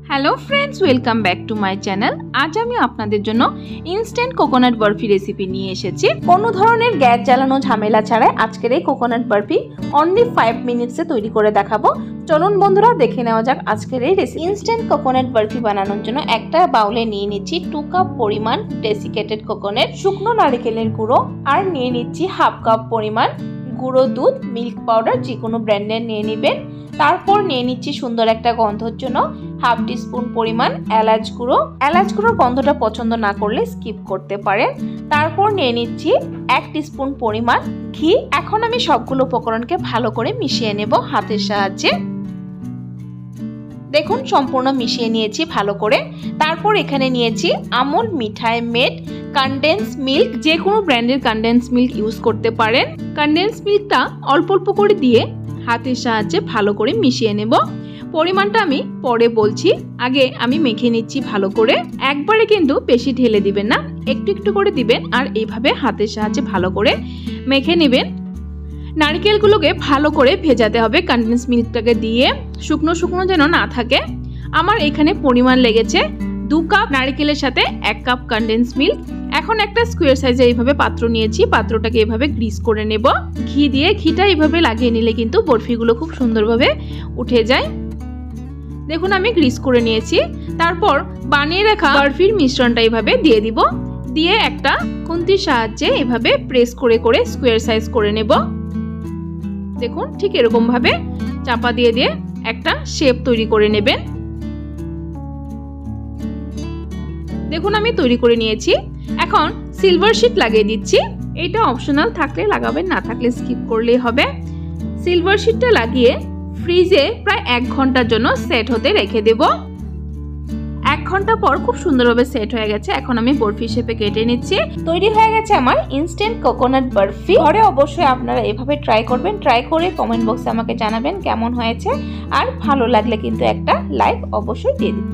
Hello friends welcome back to my channel. आज आमी आपनादेर जोन्नो इन्स्टैंट कोकोनाट बर्फी रेसिपि निये एसेछि। कोनो धरनेर ग्यास जालानो झमेला छाड़ाई आजकेर एई कोकोनाट बर्फी ओनली 5 मिनिट्से तैरी करे देखाबो। चलुन बंधुरा देखे नेওয়া যাক आजकेर এই রেসিপি। ইনস্ট্যান্ট কোকোনাট বরফি বানানোর জন্য একটা বাউলে নিয়ে নিচ্ছি 2 কাপ পরিমাণ ডেসিকেটেড কোকোনাট, শুকনো নারকেলের গুঁড়ো, আর নিয়ে নিচ্ছি হাফ কাপ পরিমাণ গুঁড়ো দুধ, মিল্ক পাউডার যে কোনো ব্র্যান্ডের নিয়ে নেবেন। তারপর নিয়ে নিচ্ছি সুন্দর একটা গন্ধর জন্য হাফ টিস্পুন পরিমাণ এলাচ গুঁড়ো। এলাচ গুঁড়োর গন্ধটা পছন্দ না করলে স্কিপ করতে পারেন। তারপর নিয়ে নিচ্ছি 1 টিস্পুন পরিমাণ ঘি। এখন আমি সবগুলো উপকরণকে ভালো করে মিশিয়ে নেব হাতের সাহায্যে। দেখুন সম্পূর্ণ মিশিয়ে নিয়েছি ভালো করে। তারপর এখানে নিয়েছি আমুল মিঠাই মেড কনডেন্স মিল্ক, যে কোনো ব্র্যান্ডের কনডেন্স মিল্ক ইউজ করতে পারেন। কনডেন্স মিল্কটা অল্প অল্প করে দিয়ে হাতের সাহায্যে ভালো করে মিশিয়ে নেব। পরিমাণটা আমি পরে বলছি, আগে আমি মেখে নিচ্ছি ভালো করে। একবারে কিন্তু বেশি ঢেলে দিবেন না, একটু একটু করে দিবেন আর এইভাবে হাতের সাহায্যে ভালো করে মেখে নেবেন। নারকেলগুলোকে ভালো করে ভেজাতে হবে কনডেন্স মিল্কটাকে দিয়ে, শুকনো শুকনো যেন না থাকে। আমার এখানে পরিমাণ লেগেছে 2 কাপ নারকেলের সাথে 1 কাপ কনডেন্স মিল্ক। এখন একটা স্কোয়ার সাইজে এইভাবে পাত্র নিয়েছি, পাত্রটাকে এভাবে গ্রিস করে নেব ঘি দিয়ে। ঘিটা এইভাবে লাগিয়ে নিলে কিন্তু বরফিগুলো খুব সুন্দরভাবে উঠে যায়। দেখুন আমি গ্রিস করে নিয়েছি। তারপর বানিয়ে রাখা বরফির মিশ্রণটা এইভাবে দিয়ে দিব, দিয়ে একটা খুন্তির সাহায্যে এভাবে প্রেস করে করে স্কোয়ার সাইজ করে নেব। দেখুন ঠিক এরকম ভাবে চাপা দিয়ে দিয়ে একটা শেপ তৈরি করে নেবেন। দেখুন আমি তৈরি করে নিয়েছি। এখন সিলভার শিট লাগিয়ে দিচ্ছি। এটা অপশনাল, থাকলে লাগাবেন, না থাকলে স্কিপ করলেই হবে। সিলভার শিটটা লাগিয়ে ফ্রিজে প্রায় 1 ঘন্টার জন্য সেট হতে রেখে দেব। 1 ঘন্টা পর খুব সুন্দরভাবে সেট হয়ে গেছে। এখন আমি বরফি শেপে কেটে নিচ্ছি। তৈরি হয়ে গেছে আমার ইনস্ট্যান্ট কোকোনাট বরফি। ঘরে অবশ্যই আপনারা এভাবে ট্রাই করবেন। ট্রাই করে কমেন্ট বক্সে আমাকে জানাবেন কেমন হয়েছে, আর ভালো লাগলে কিন্তু একটা লাইক অবশ্যই দিয়ে দিন।